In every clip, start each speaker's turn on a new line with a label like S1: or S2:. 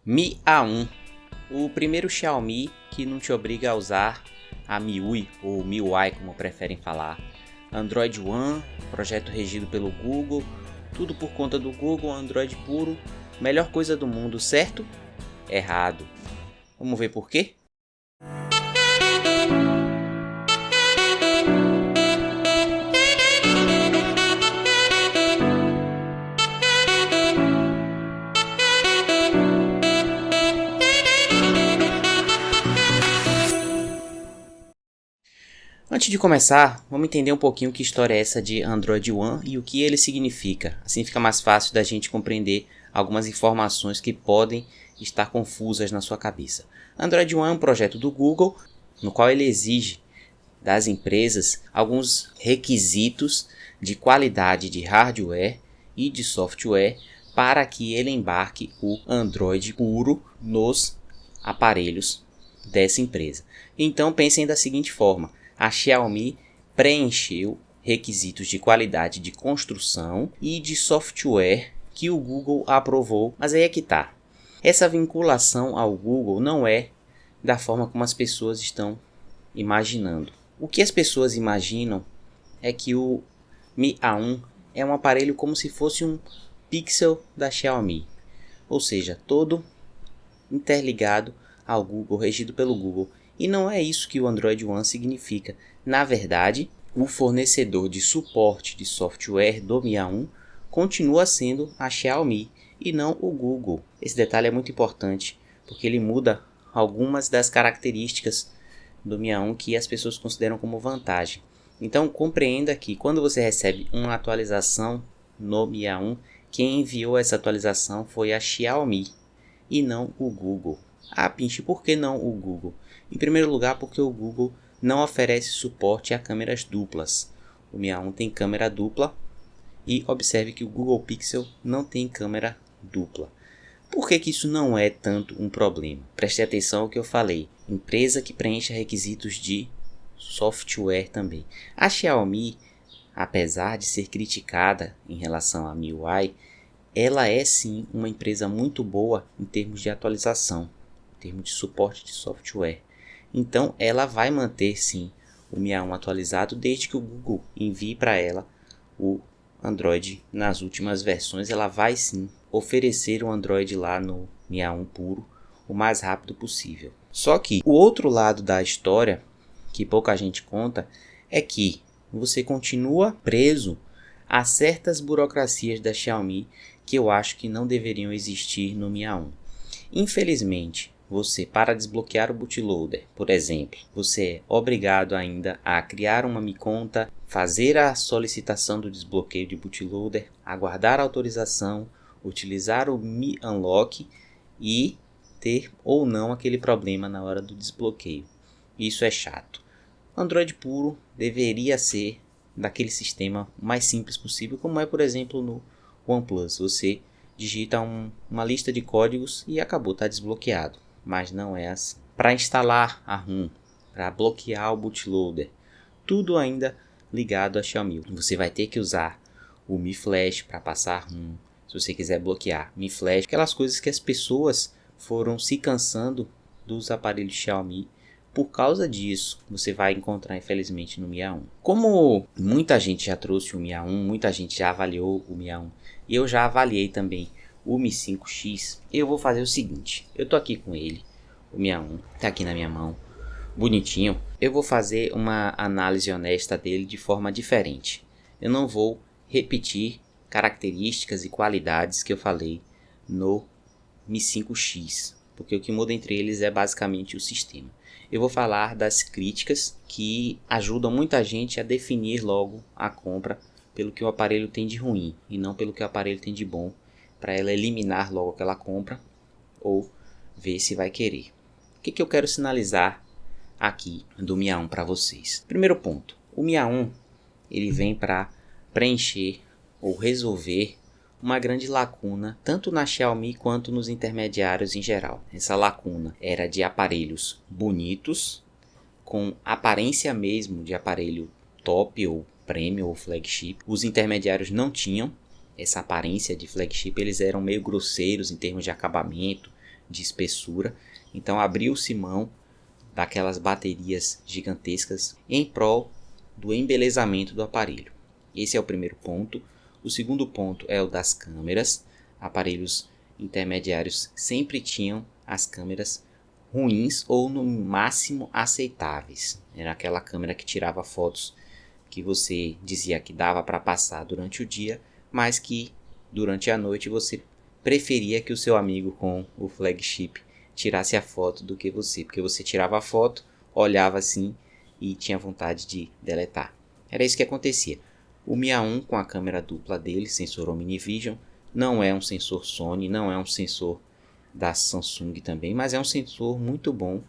S1: Mi A1, o primeiro Xiaomi que não te obriga a usar a MIUI ou MIUI como preferem falar. Android One, projeto regido pelo Google, tudo por conta do Google, Android puro, melhor coisa do mundo, certo? Errado. Vamos ver por quê? Antes de começar, vamos entender um pouquinho que história é essa de Android One e o que ele significa. Assim fica mais fácil da gente compreender algumas informações que podem estar confusas na sua cabeça. Android One é um projeto do Google, no qual ele exige das empresas alguns requisitos de qualidade de hardware e de software para que ele embarque o Android puro nos aparelhos dessa empresa. Então pensem da seguinte forma: a Xiaomi preencheu requisitos de qualidade de construção e de software que o Google aprovou, mas aí é que tá. Essa vinculação ao Google não é da forma como as pessoas estão imaginando. O que as pessoas imaginam é que o Mi A1 é um aparelho como se fosse um Pixel da Xiaomi, ou seja, todo interligado ao Google, regido pelo Google. E não é isso que o Android One significa. Na verdade, o fornecedor de suporte de software do Mi A1 continua sendo a Xiaomi e não o Google. Esse detalhe é muito importante porque ele muda algumas das características do Mi A1 que as pessoas consideram como vantagem. Então compreenda que quando você recebe uma atualização no Mi A1, quem enviou essa atualização foi a Xiaomi e não o Google. Ah, Pinch, por que não o Google? Em primeiro lugar, porque o Google não oferece suporte a câmeras duplas. O Mi A1 tem câmera dupla e observe que o Google Pixel não tem câmera dupla. Por que isso não é tanto um problema? Preste atenção ao que eu falei. Empresa que preenche requisitos de software também. A Xiaomi, apesar de ser criticada em relação à MIUI, ela é sim uma empresa muito boa em termos de atualização, em termos de suporte de software. Então ela vai manter sim o Mi A1 atualizado desde que o Google envie para ela o Android nas últimas versões. Ela vai sim oferecer o Android lá no Mi A1 puro o mais rápido possível. Só que o outro lado da história, que pouca gente conta, é que você continua preso a certas burocracias da Xiaomi que eu acho que não deveriam existir no Mi A1. Infelizmente, você, para desbloquear o bootloader, por exemplo, você é obrigado ainda a criar uma Mi Conta, fazer a solicitação do desbloqueio de bootloader, aguardar a autorização, utilizar o Mi Unlock e ter ou não aquele problema na hora do desbloqueio. Isso é chato. Android puro deveria ser daquele sistema mais simples possível, como é, por exemplo, no OnePlus. Você digita uma lista de códigos e acabou, está desbloqueado. Mas não é assim. Para instalar a ROM, para bloquear o bootloader, tudo ainda ligado a Xiaomi. Você vai ter que usar o Mi Flash para passar a ROM. Se você quiser bloquear Mi Flash, aquelas coisas que as pessoas foram se cansando dos aparelhos Xiaomi. Por causa disso, você vai encontrar infelizmente no Mi A1. Como muita gente já trouxe o Mi A1, muita gente já avaliou o Mi A1, e eu já avaliei também o Mi 5X, eu vou fazer o seguinte: eu tô aqui com ele, o Mi A1, tá aqui na minha mão, bonitinho. Eu vou fazer uma análise honesta dele de forma diferente. Eu não vou repetir características e qualidades que eu falei no Mi 5X, porque o que muda entre eles é basicamente o sistema. Eu vou falar das críticas que ajudam muita gente a definir logo a compra pelo que o aparelho tem de ruim e não pelo que o aparelho tem de bom, para ela eliminar logo aquela compra ou ver se vai querer. O que eu quero sinalizar aqui do Mi A1 para vocês? Primeiro ponto, o Mi A1 ele vem para preencher ou resolver uma grande lacuna tanto na Xiaomi quanto nos intermediários em geral. Essa lacuna era de aparelhos bonitos, com aparência mesmo de aparelho top ou premium ou flagship. Os intermediários não tinham essa aparência de flagship, eles eram meio grosseiros em termos de acabamento, de espessura. Então abriu-se mão daquelas baterias gigantescas em prol do embelezamento do aparelho. Esse é o primeiro ponto. O segundo ponto é o das câmeras. Aparelhos intermediários sempre tinham as câmeras ruins ou no máximo aceitáveis. Era aquela câmera que tirava fotos que você dizia que dava para passar durante o dia, mas que durante a noite você preferia que o seu amigo com o flagship tirasse a foto do que você, porque você tirava a foto, olhava assim e tinha vontade de deletar. Era isso que acontecia. O Mi A1 com a câmera dupla dele, sensor Omnivision, não é um sensor Sony, não é um sensor da Samsung também, mas é um sensor muito bom.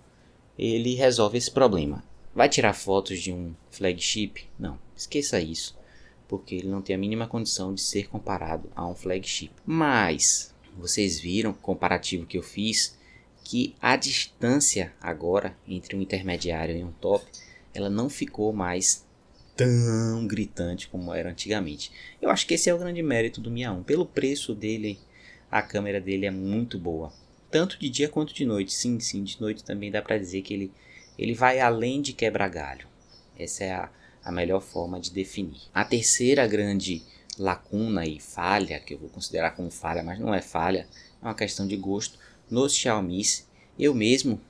S1: Ele resolve esse problema. Vai tirar fotos de um flagship? Não, esqueça isso, porque ele não tem a mínima condição de ser comparado a um flagship. Mas vocês viram o comparativo que eu fiz, que a distância agora entre um intermediário e um top, ela não ficou mais tão gritante como era antigamente. Eu acho que esse é o grande mérito do Mi A1. Pelo preço dele, a câmera dele é muito boa. Tanto de dia quanto de noite. Sim, de noite também dá para dizer que ele vai além de quebra-galho. Essa é a melhor forma de definir. A terceira grande lacuna e falha, que eu vou considerar como falha, mas não é falha, é uma questão de gosto. Nos Xiaomi, eu mesmo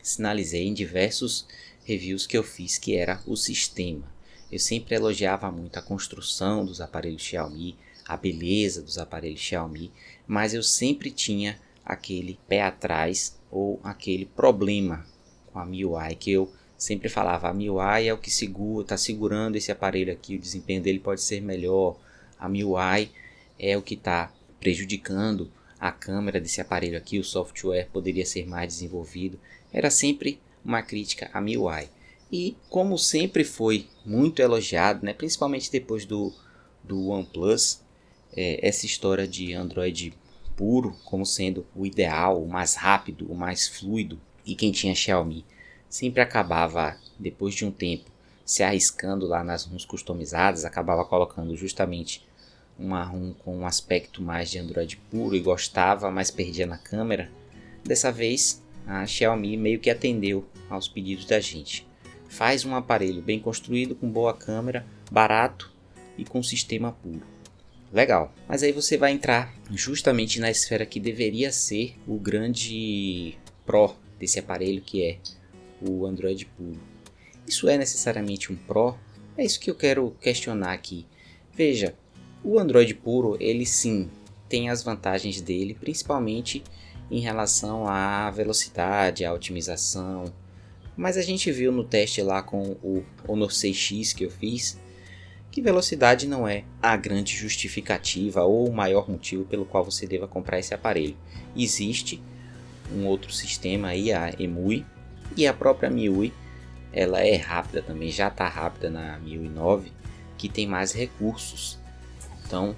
S1: sinalizei em diversos reviews que eu fiz que era o sistema. Eu sempre elogiava muito a construção dos aparelhos Xiaomi, a beleza dos aparelhos Xiaomi, mas eu sempre tinha aquele pé atrás ou aquele problema com a MIUI, que eu sempre falava, a MIUI é o que está segurando esse aparelho aqui, o desempenho dele pode ser melhor, a MIUI é o que está prejudicando a câmera desse aparelho aqui, o software poderia ser mais desenvolvido. Era sempre uma crítica à MIUI. E como sempre foi muito elogiado, né, principalmente depois do OnePlus, essa história de Android puro como sendo o ideal, o mais rápido, o mais fluido, e quem tinha Xiaomi sempre acabava, depois de um tempo, se arriscando lá nas ROMs customizadas, acabava colocando justamente uma ROM com um aspecto mais de Android puro e gostava, mas perdia na câmera. Dessa vez, a Xiaomi meio que atendeu aos pedidos da gente. Faz um aparelho bem construído, com boa câmera, barato e com sistema puro. Legal, mas aí você vai entrar justamente na esfera que deveria ser o grande pró desse aparelho, que é o Android puro. Isso é necessariamente um pró? É isso que eu quero questionar aqui. Veja, o Android puro, ele sim tem as vantagens dele, principalmente em relação à velocidade, à otimização. Mas a gente viu no teste lá com o Honor 6X que eu fiz, que velocidade não é a grande justificativa ou o maior motivo pelo qual você deva comprar esse aparelho. Existe um outro sistema aí, a EMUI, e a própria MIUI, ela é rápida também, já está rápida na MIUI 9, que tem mais recursos. Então,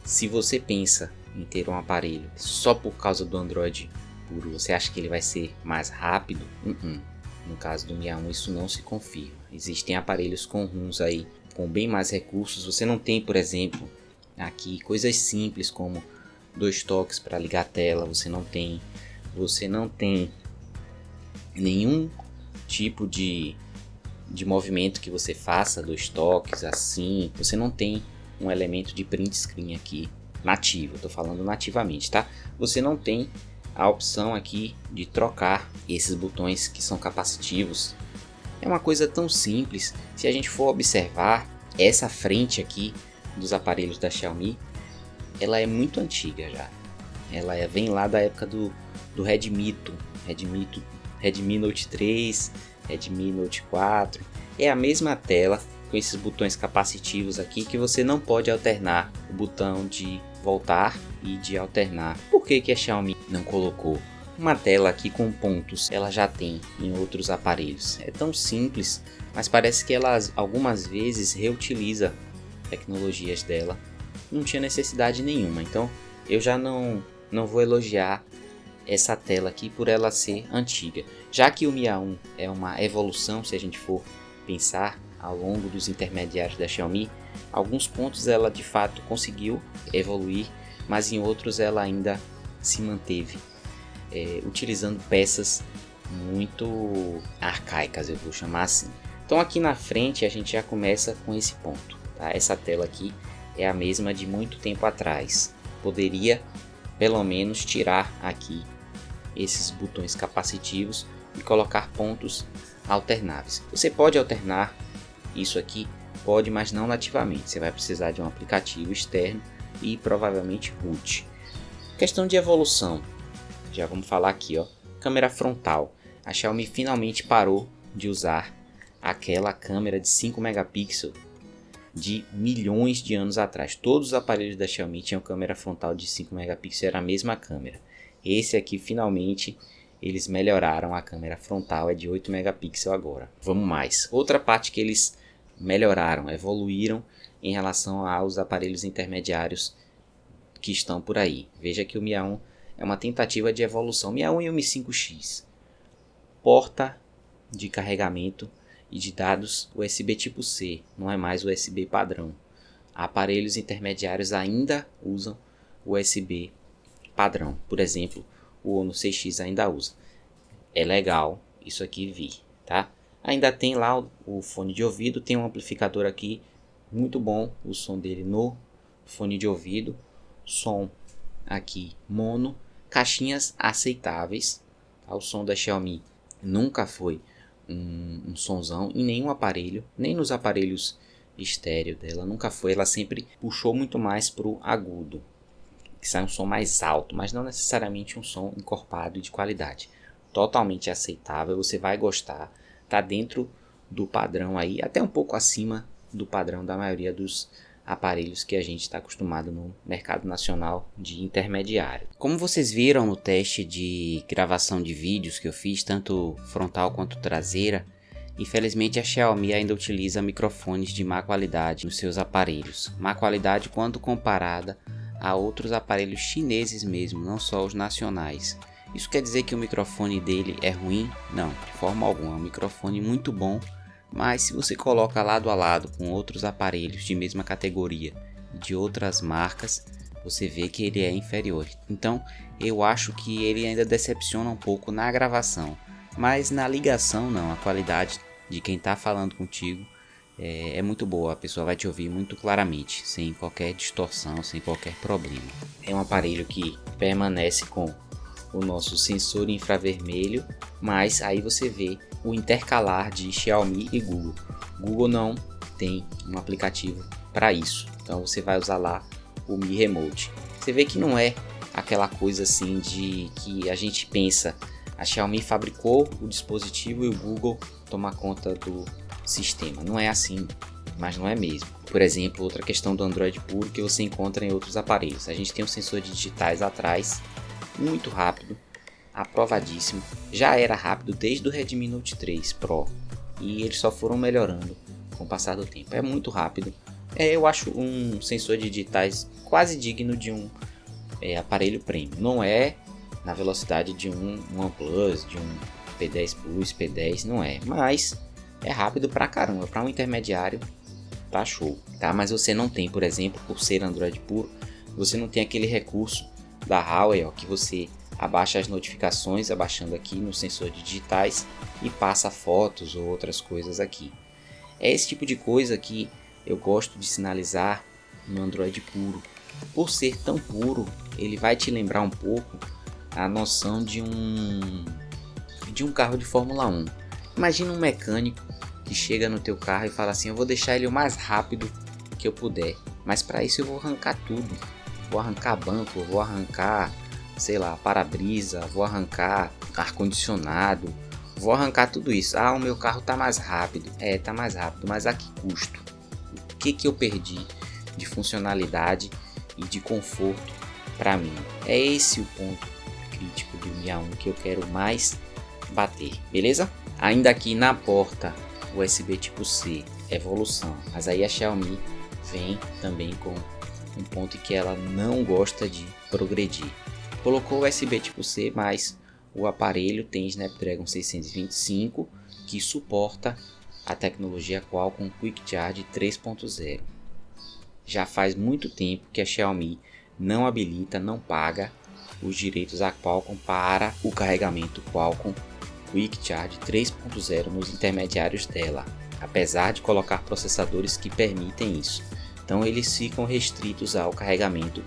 S1: se você pensa em ter um aparelho só por causa do Android puro, você acha que ele vai ser mais rápido? No caso do Mi A1 isso não se confirma. Existem aparelhos com ROMs aí com bem mais recursos. Você não tem, por exemplo, aqui coisas simples como 2 toques para ligar a tela. Você não tem nenhum tipo de movimento que você faça 2 toques assim. Você não tem um elemento de print screen aqui nativo. Estou falando nativamente, tá? Você não tem a opção aqui de trocar esses botões que são capacitivos. É uma coisa tão simples. Se a gente for observar essa frente aqui dos aparelhos da Xiaomi, ela é muito antiga já. Ela vem lá da época do Redmi Note 3, Redmi Note 4. É a mesma tela com esses botões capacitivos aqui que você não pode alternar o botão de voltar e de alternar. Por que a Xiaomi não colocou uma tela aqui com pontos? Ela já tem em outros aparelhos. É tão simples, mas parece que ela algumas vezes reutiliza tecnologias dela. Não tinha necessidade nenhuma. Então eu já não vou elogiar essa tela aqui por ela ser antiga. Já que o Mi A1 é uma evolução, se a gente for pensar ao longo dos intermediários da Xiaomi, alguns pontos ela de fato conseguiu evoluir, mas em outros ela ainda se manteve. utilizando peças muito arcaicas, eu vou chamar assim. Então aqui na frente a gente já começa com esse ponto, tá? Essa tela aqui é a mesma de muito tempo atrás. Poderia pelo menos tirar aqui esses botões capacitivos e colocar pontos alternáveis. Você pode alternar isso aqui, pode, mas não nativamente. Você vai precisar de um aplicativo externo e provavelmente root. Questão de evolução, já vamos falar aqui, ó. Câmera frontal. A Xiaomi finalmente parou de usar aquela câmera de 5 megapixels de milhões de anos atrás. Todos os aparelhos da Xiaomi tinham câmera frontal de 5 megapixels, era a mesma câmera. Esse aqui finalmente eles melhoraram, a câmera frontal é de 8 megapixels agora. Vamos mais. Outra parte que eles melhoraram, evoluíram em relação aos aparelhos intermediários que estão por aí. Veja que o Mi A1 é uma tentativa de evolução. Mi A1 e o Mi 5X. Porta de carregamento e de dados USB tipo C, não é mais USB padrão. Aparelhos intermediários ainda usam USB padrão. Por exemplo, o Ono 6X ainda usa. É legal isso aqui vir, tá? Ainda tem lá o fone de ouvido, tem um amplificador aqui, muito bom o som dele no fone de ouvido. Som aqui mono, caixinhas aceitáveis, tá? O som da Xiaomi nunca foi um sonzão em nenhum aparelho, nem nos aparelhos estéreo dela, nunca foi. Ela sempre puxou muito mais pro agudo, que sai um som mais alto, mas não necessariamente um som encorpado e de qualidade. Totalmente aceitável, você vai gostar, tá dentro do padrão aí, até um pouco acima do padrão da maioria dos aparelhos que a gente está acostumado no mercado nacional de intermediário. Como vocês viram no teste de gravação de vídeos que eu fiz, tanto frontal quanto traseira, infelizmente a Xiaomi ainda utiliza microfones de má qualidade nos seus aparelhos. Má qualidade quando comparada a outros aparelhos chineses mesmo, não só os nacionais. Isso quer dizer que o microfone dele é ruim? Não, de forma alguma. É um microfone muito bom, mas se você coloca lado a lado com outros aparelhos de mesma categoria de outras marcas, você vê que ele é inferior. Então eu acho que ele ainda decepciona um pouco na gravação, mas na ligação não, a qualidade de quem está falando contigo é muito boa, a pessoa vai te ouvir muito claramente, sem qualquer distorção, sem qualquer problema. É um aparelho que permanece com o nosso sensor infravermelho, mas aí você vê o intercalar de Xiaomi e Google. Google não tem um aplicativo para isso, então você vai usar lá o Mi Remote. Você vê que não é aquela coisa assim de que a gente pensa, a Xiaomi fabricou o dispositivo e o Google toma conta do sistema. Não é assim, mas não é mesmo. Por exemplo, outra questão do Android puro que você encontra em outros aparelhos. A gente tem um sensor de digitais atrás, muito rápido, aprovadíssimo. Já era rápido desde o Redmi Note 3 Pro e eles só foram melhorando com o passar do tempo. É muito rápido. Eu acho um sensor de digitais quase digno de um aparelho premium. Não é na velocidade de um OnePlus, de um P10 Plus, P10, não é. Mas é rápido pra caramba. Para um intermediário tá show, tá? Mas você não tem, por exemplo, por ser Android puro, você não tem aquele recurso da Huawei, ó, que você abaixa as notificações abaixando aqui no sensor de digitais e passa fotos ou outras coisas aqui. É esse tipo de coisa que eu gosto de sinalizar no Android puro. Por ser tão puro, ele vai te lembrar um pouco a noção de um carro de Fórmula 1. Imagina um mecânico que chega no teu carro e fala assim: eu vou deixar ele o mais rápido que eu puder, mas para isso eu vou arrancar tudo. Vou arrancar banco, vou arrancar, sei lá, para-brisa, vou arrancar ar-condicionado, vou arrancar tudo isso. Ah, o meu carro tá mais rápido. Tá mais rápido, mas a que custo? O que eu perdi de funcionalidade e de conforto para mim? É esse o ponto crítico do Mi A1 que eu quero mais bater, beleza? Ainda aqui na porta USB tipo C, evolução, mas aí a Xiaomi vem também com um ponto que ela não gosta de progredir. Colocou o USB tipo C, mas o aparelho tem Snapdragon 625 que suporta a tecnologia Qualcomm Quick Charge 3.0. Já faz muito tempo que a Xiaomi não habilita, não paga os direitos à Qualcomm para o carregamento Qualcomm Quick Charge 3.0 nos intermediários dela, apesar de colocar processadores que permitem isso. Então eles ficam restritos ao carregamento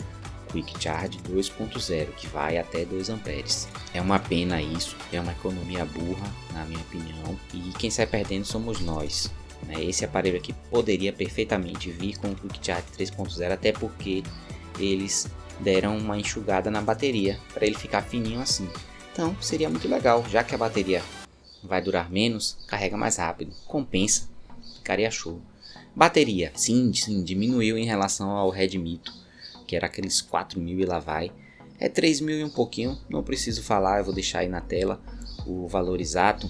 S1: Quick Charge 2.0, que vai até 2 amperes. É uma pena isso, é uma economia burra, na minha opinião, e quem sai perdendo somos nós. Esse aparelho aqui poderia perfeitamente vir com o Quick Charge 3.0, até porque eles deram uma enxugada na bateria para ele ficar fininho assim. Então seria muito legal, já que a bateria vai durar menos, carrega mais rápido, compensa, ficaria show. Bateria, sim, diminuiu em relação ao Redmi, que era aqueles 4.000 e lá vai. É 3.000 e um pouquinho, não preciso falar, eu vou deixar aí na tela o valor exato,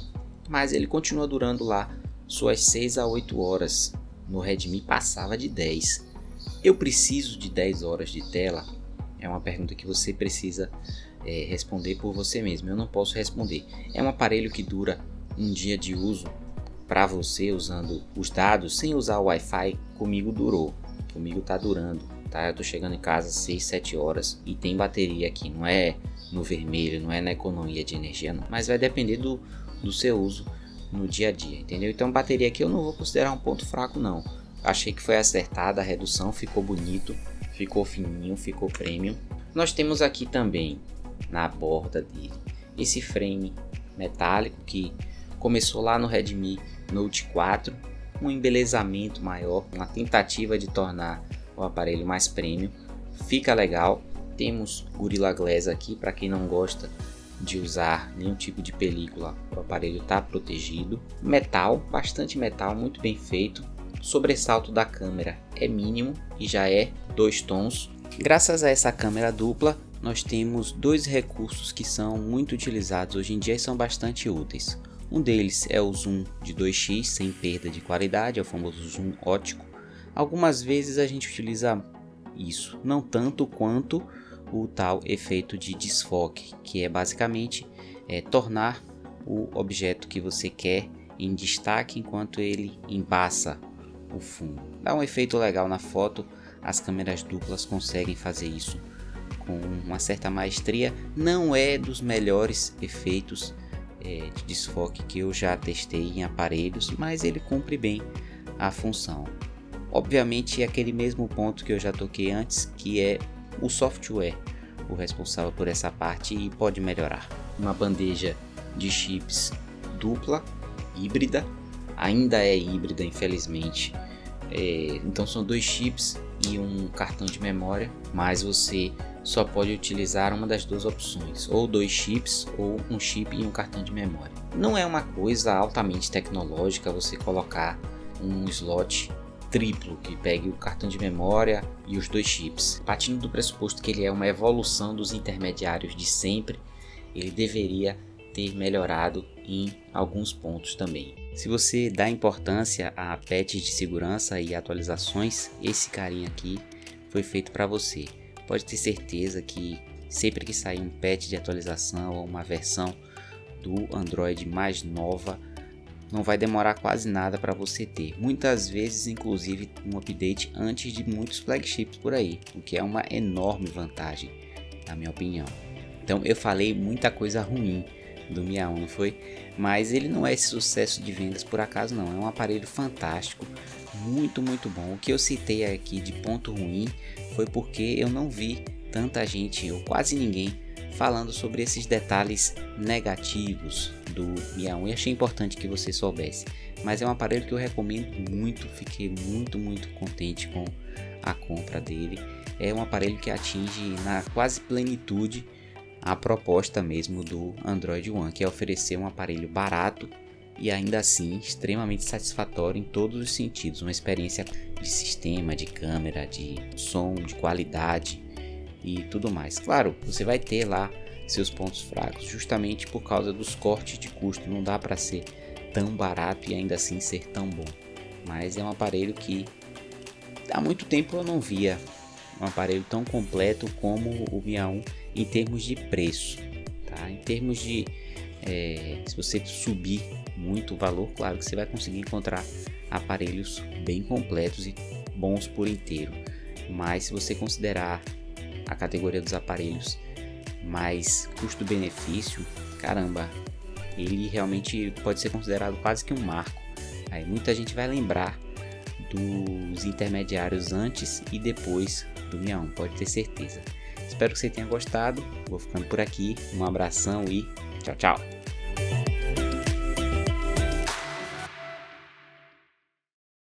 S1: mas ele continua durando lá suas 6 a 8 horas. No Redmi passava de 10. Eu preciso de 10 horas de tela? É uma pergunta que você precisa responder por você mesmo, eu não posso responder. É um aparelho que dura um dia de uso para você usando os dados, sem usar o Wi-Fi. Comigo durou, comigo tá durando, tá? Eu tô chegando em casa 6, 7 horas e tem bateria aqui, não é no vermelho, não é na economia de energia não, mas vai depender do seu uso no dia a dia, entendeu? Então bateria aqui eu não vou considerar um ponto fraco não. Achei que foi acertada a redução, ficou bonito, ficou fininho, ficou premium. Nós temos aqui também na borda dele esse frame metálico que começou lá no Redmi Note 4, um embelezamento maior, uma tentativa de tornar o aparelho mais premium, fica legal. Temos Gorilla Glass aqui, para quem não gosta de usar nenhum tipo de película, o aparelho está protegido. Metal, bastante metal, muito bem feito. Sobressalto da câmera é mínimo e já é 2 tons. Graças a essa câmera dupla, nós temos 2 recursos que são muito utilizados hoje em dia e são bastante úteis. Um deles é o zoom de 2x sem perda de qualidade, é o famoso zoom óptico. Algumas vezes a gente utiliza isso, não tanto quanto o tal efeito de desfoque, que é basicamente tornar o objeto que você quer em destaque enquanto ele embaça o fundo. Dá um efeito legal na foto, as câmeras duplas conseguem fazer isso com uma certa maestria. Não é dos melhores efeitos de desfoque que eu já testei em aparelhos, mas ele cumpre bem a função. Obviamente é aquele mesmo ponto que eu já toquei antes, que é o software o responsável por essa parte e pode melhorar. Uma bandeja de chips dupla, híbrida, ainda é híbrida infelizmente, então são 2 chips e um cartão de memória, mas você só pode utilizar uma das 2 opções, ou 2 chips ou um chip e um cartão de memória. Não é uma coisa altamente tecnológica você colocar um slot triplo que pegue o cartão de memória e os 2 chips. Partindo do pressuposto que ele é uma evolução dos intermediários de sempre, ele deveria ter melhorado em alguns pontos também. Se você dá importância a patches de segurança e atualizações, esse carinha aqui foi feito para você. Pode ter certeza que sempre que sair um patch de atualização ou uma versão do Android mais nova, não vai demorar quase nada para você ter. Muitas vezes, inclusive, um update antes de muitos flagships por aí, o que é uma enorme vantagem, na minha opinião. Então eu falei muita coisa ruim do Mi A1, não foi? Mas ele não é esse sucesso de vendas por acaso não, é um aparelho fantástico, muito bom. O que eu citei aqui de ponto ruim foi porque eu não vi tanta gente, ou quase ninguém, falando sobre esses detalhes negativos do Mi A1 e achei importante que você soubesse. Mas é um aparelho que eu recomendo muito, fiquei muito contente com a compra dele. É um aparelho que atinge na quase plenitude a proposta mesmo do Android One, que é oferecer um aparelho barato e ainda assim extremamente satisfatório em todos os sentidos, uma experiência de sistema, de câmera, de som, de qualidade e tudo mais. Claro, você vai ter lá seus pontos fracos, justamente por causa dos cortes de custo, não dá para ser tão barato e ainda assim ser tão bom, mas é um aparelho que há muito tempo eu não via um aparelho tão completo como o Mi A1 em termos de preço, tá? Em termos de se você subir muito o valor, claro que você vai conseguir encontrar aparelhos bem completos e bons por inteiro, mas se você considerar a categoria dos aparelhos mas custo-benefício, caramba, ele realmente pode ser considerado quase que um marco. Aí muita gente vai lembrar dos intermediários antes e depois do Mi A1, pode ter certeza. Espero que você tenha gostado, vou ficando por aqui, um abração e tchau, tchau!